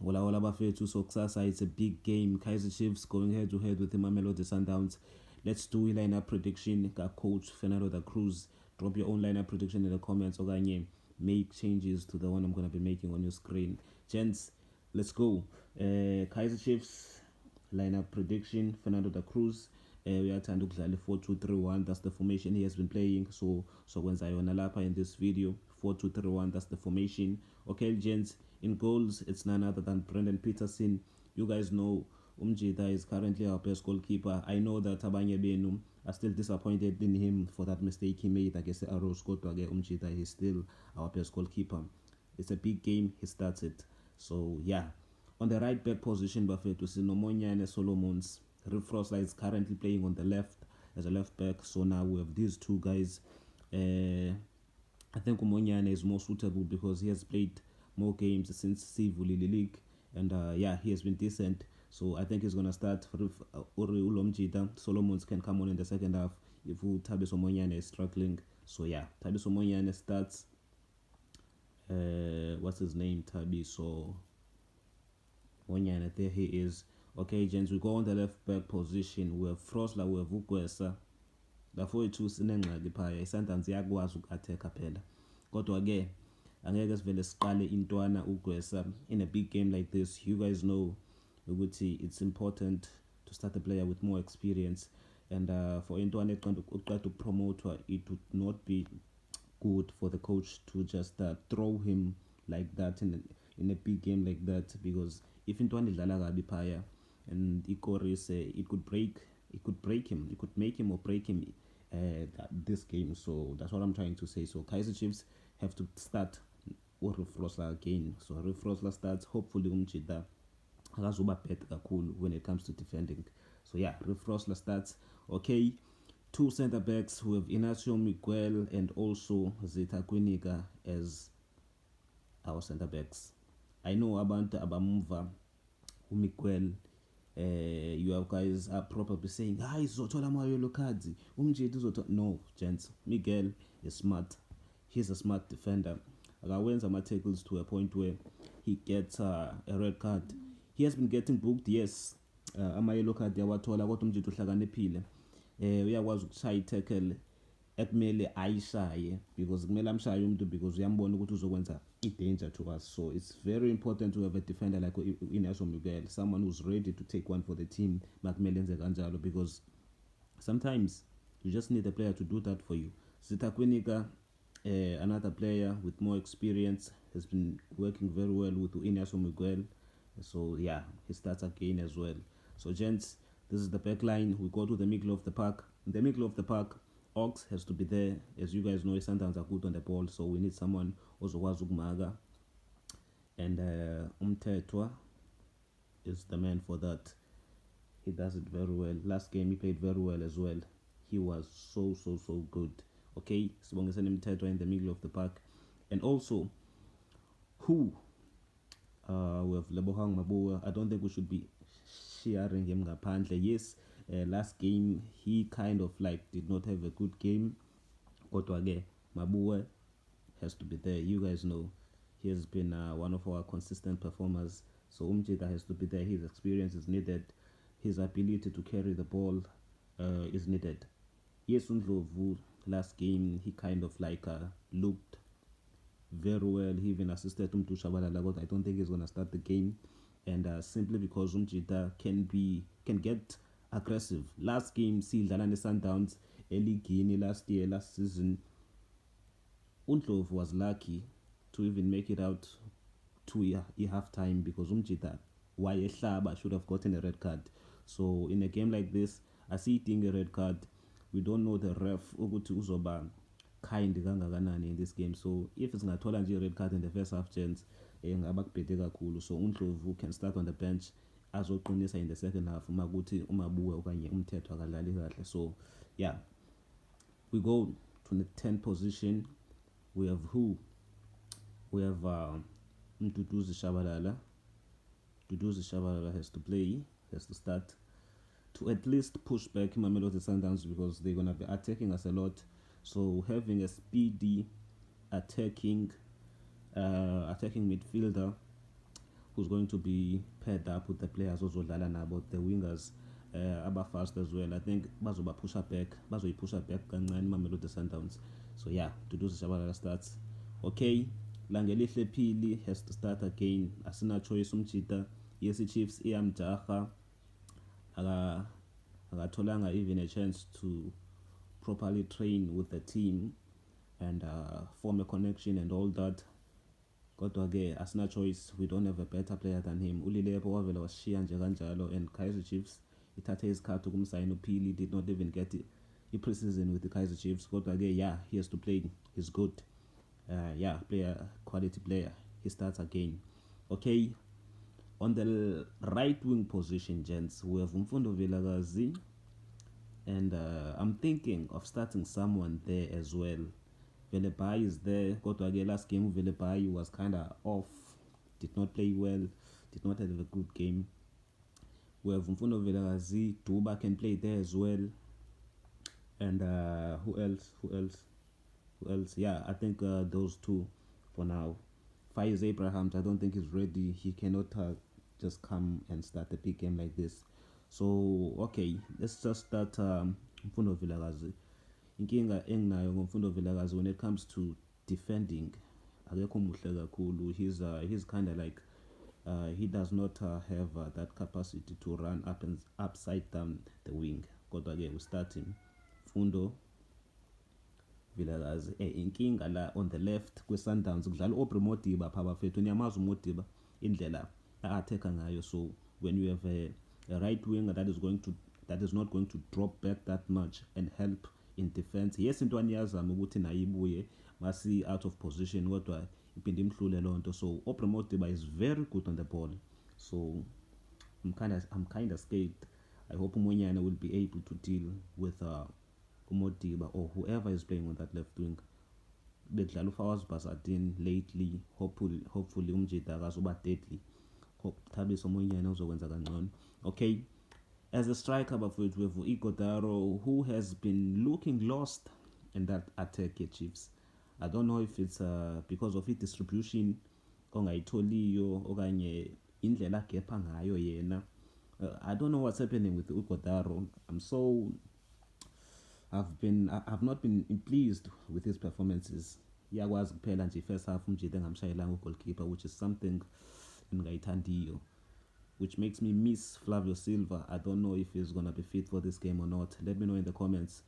Ola Ola Bafethu, so kusasa it's a big game. Kaizer Chiefs going head to head with the Mamelodi Sundowns. Let's do a lineup prediction. Coach Fernando da Cruz. Drop your own lineup prediction in the comments. Okanye, make changes to the one I'm going to be making on your screen. Gents, let's go. Kaizer Chiefs lineup prediction. Fernando da Cruz. We are trying to play 4-2-3-1. That's the formation he has been playing. So when Zayona Lapa in this video, 4-2-3-1. That's the formation. Okay, gents. In goals, it's none other than Brendan Peterson. You guys know Umjita is currently our best goalkeeper. I know that Abanye Benu are still disappointed in him for that mistake he made against the Arrows. Umjita is still our best goalkeeper. It's a big game. He starts it. So yeah. On the right back position, Buffett, we see Nomonyane Solomons. Rifrosla is currently playing on the left as a left back. So now we have these two guys. I think Umonyane is more suitable because he has played more games since Sivu League, and he has been decent. So I think he's gonna start. Uri Ulomjita, Solomons can come on in the second half if Tabiso Monyane is struggling. So yeah, Tabiso Monyane starts. What's his name? Tabiso Monyane. There he is. Okay, gents, we go on the left back position. We have Frosla, we have Ukwesa. Therefore, we choose Nenga Paya. Sometimes yakwazi uku-attack phela. Kodwa ke angeke sivele siqale intwana ugwesa in a big game like this. You guys know it's important to start a player with more experience, and for intwana eqeda ukupromotwa, it would not be good for the coach to just throw him like that in a big game like that, because if intwana idlala kabi phaya and ikoris, it could break him, it could make him or break him this game. So that's what I'm trying to say. So Kaizer Chiefs have to start Rifrosla again. So Rifrosla starts. Hopefully Umjita akazuba better kakhulu when it comes to defending. So yeah, Rifrosla starts. Okay, two centre backs. We have Inacio Miguel and also Zeta Kwinika as our centre backs. I know abantu abamva uMiguel. You guys are probably saying, "Hi, Zotola Mario Cards. No, gents. Miguel is smart. He's a smart defender. Wins some tackles to a point where he gets a red card. He has been getting booked, yes. Ama-yellow card yawathola kodwa umjito uhlakaniphile. Uyakwazi ukushaya i-tackle ekumele ayishaye because kumele amshaye umuntu because uyambona ukuthi uzokwenza i-danger to us. So it's very important to have a defender like Inacio Miguel, someone who's ready to take one for the team. Makumele enze kanjalo because sometimes you just need a player to do that for you. Zita Kwinika, another player with more experience, has been working very well with Inacio Miguel. So yeah, he starts again as well. So gents, this is the back line. We go to the middle of the park. In the middle of the park, Ox has to be there. As you guys know, sometimes are good on the ball, so we need someone also Wazukumaga. And Umtetwa is the man for that. He does it very well. Last game he played very well as well. He was so good. Okay, Sibongiseni Mtetwa in the middle of the park. And also, who we have Lebohang Mabua. I don't think we should be sharing him ngaphandle. Yes, last game he kind of did not have a good game. Kodwa ke Mabua has to be there. You guys know he has been one of our consistent performers. So Umjita has to be there. His experience is needed. His ability to carry the ball is needed. Yes, Undlovu last game he kind of looked very well. He even assisted Umtu Shabalala, but I don't think he's gonna start the game. And simply because Umjita can get aggressive. Last game, Dalane Sundowns, Eligini last season, Undlovu was lucky to even make it out to half time because Umjita Wayehlaba should have gotten a red card. So in a game like this, I see it a red card. We don't know the ref ukuthi uzoba kind kangakanani in this game. So if it's ngathola nje red card in the first half, chance ngaba kubhede kakhulu. So Undlovu can start on the bench azoqinisa in the second half makuthi uMabuwe okanye Umthetho akadlali kahle. So yeah, we go to the 10th position. We have who? We have Mduduzi Shabalala. Duduzi Shabalala has to play, has to start to at least push back Mamelodi Sundowns because they're going to be attacking us a lot. So having a speedy attacking midfielder who's going to be paired up with the players ozodlala nabo, the wingers aba fast as well. I think bazoyipusha back kancane Mamelodi Sundowns. So yeah, Duduzi Shabalala starts. Okay, Langelihle Phili has to start again. Asina choice umchita. Yes, Chiefs iyamjaha. Akatholanga even a chance to properly train with the team and form a connection and all that. Kodwa ke asina choice, we don't have a better player than him. Ulilepo wavela washiya nje kanjalo, and Kaizer Chiefs ithathe isikhathi ukumsayina uPhili, did not even get i-preseason with the Kaizer Chiefs. Kodwa ke yeah, he has to play. He's good. Quality player. He starts again. Okay, on the right wing position, gents, we have Mfundo Vilakazi, and I'm thinking of starting someone there as well. Velebai is there. Kodwa ke last game Velebai was kind of off, did not play well, did not have a good game. We have Mfundo Vilakazi. Duba can play there as well. And who else? Yeah, I think those two for now. Faiz Abrahams, I don't think he's ready. He cannot just come and start a big game like this. So okay, let's just start Mfundo Vilakazi. Inkinga enginayo ngomfundo Vilakazi when it comes to defending, akekho muhle kakhulu. He's kind of like he does not have that capacity to run up and upside down the wing. Kodwa ke we start him Mfundo Vilakazi. Inkinga la on the left kwe-Sundowns kudlala Aubrey Modiba pha bafethu. Niyamazi uModiba indlela a-attacker ngayo. So when you have a right winger that is not going to drop back that much and help in defense, yes, into aniyazama ukuthi nayo ibuye masi out of position, kodwa iphinde imhlule lonto. So Aubrey Modiba is very good on the ball. So I'm kind of scared. I hope Umonyane will be able to deal with Modiba or whoever is playing on that left wing. Bedlala uFawaz Basadin lately. Hopefully umjida akazoba deadly. Thabiso Umonyane uzokwenza kangcono. Okay, as a striker bafowethu we have Igodaro, who has been looking lost in that attack at Chiefs. I don't know if it's because of his distribution ongayitholiyo okanye indlela agepha ngayo yena. I don't know what's happening with Igodaro. I've not been pleased with his performances. Iyakwazi kuphela nje first half umjida engamshayelanga ugoalkeeper, which is something engayithandiyo, which makes me miss Flavio Silva. I don't know if he's gonna be fit for this game or not. Let me know in the comments.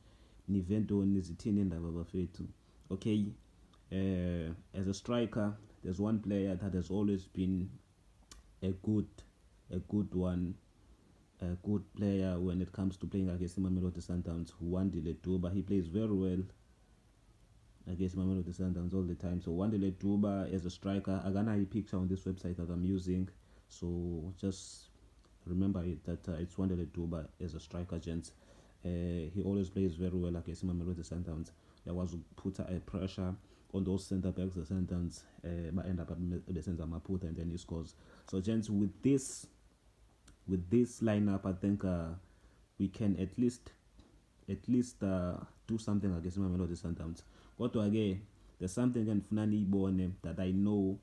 Nivento nizithini indaba bafethu. Okay, as a striker, there's one player that has always been a good player when it comes to playing against Mamelodi Sundowns. Wandile Duba, he plays very well against Mamelodi Sundowns all the time. So Wandile Duba as a striker, I got a picture on this website that I'm using. So just remember that it's Wandile Duba as a striker, gents. He always plays very well against Mamelodi Sundowns. There was put a pressure on those centre backs, the Sundowns, but end up at the centre Maputa, and then he scores. So, gents, with this lineup, I think we can at least do something against Mamelodi Sundowns. But again, there's something in Funani Ibone that I know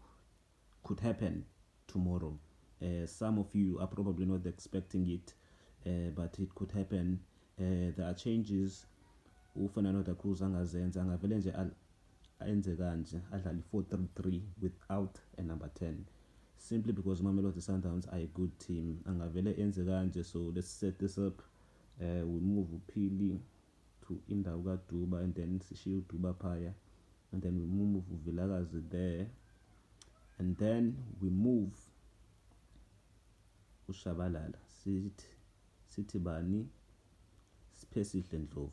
could happen tomorrow. Some of you are probably not expecting it, but it could happen. There are changes. Ufana da Cruz angazenza angavele nje ayenze kanje adlala 4-3-3 without a number 10, simply because Mamelodi Sundowns are a good team. Angavele enze kanje. So let's set this up. We move Phili to indawo kaDuba, and then sishiye uDuba phaya, and then we move Vilakazi there, and then we move uShabalala. Sithi bani Spesihle Ndlovu.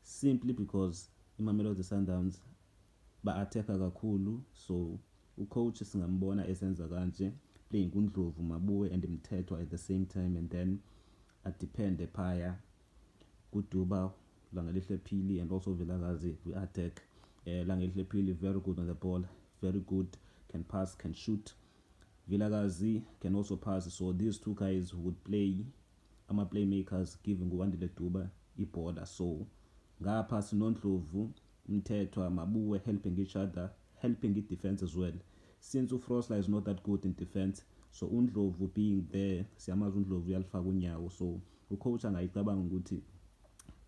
Simply because iMamelodi Sundowns ba-attacker kakhulu. So ucoach singambona esenza kanje, playing kuNdlovu, Mabuwe and Mthethwa at the same time, and then adepende phaya kuDuba, Langelihle Phili and also Vilakazi. We attack. Langelihle Phili very good on the ball, very good, can pass, can shoot. Vilakazi can also pass. So these two guys would play playmakers, giving Wandile Duba border. So ngapha Sinondlovu, Mthethwa, Mabuwe helping each other, helping it defense as well. Since Frosla is not that good in defense, so uNdlovu being there, siyamazi uNdlovu uyalifaka unyawo, so ucoach angayicabanga ukuthi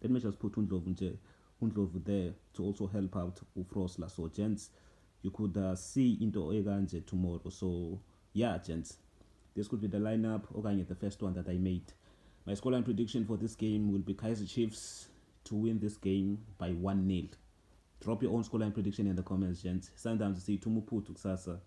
let me just put uNdlovu there to also help out uFrosla. So gents, you could see into ekanje tomorrow. So yeah, gents, this could be the lineup. Okay, the first one that I made. My scoreline prediction for this game will be Kaizer Chiefs to win this game by 1-0. Drop your own scoreline prediction in the comments, gents. Sundowns say Tumuputu kusasa.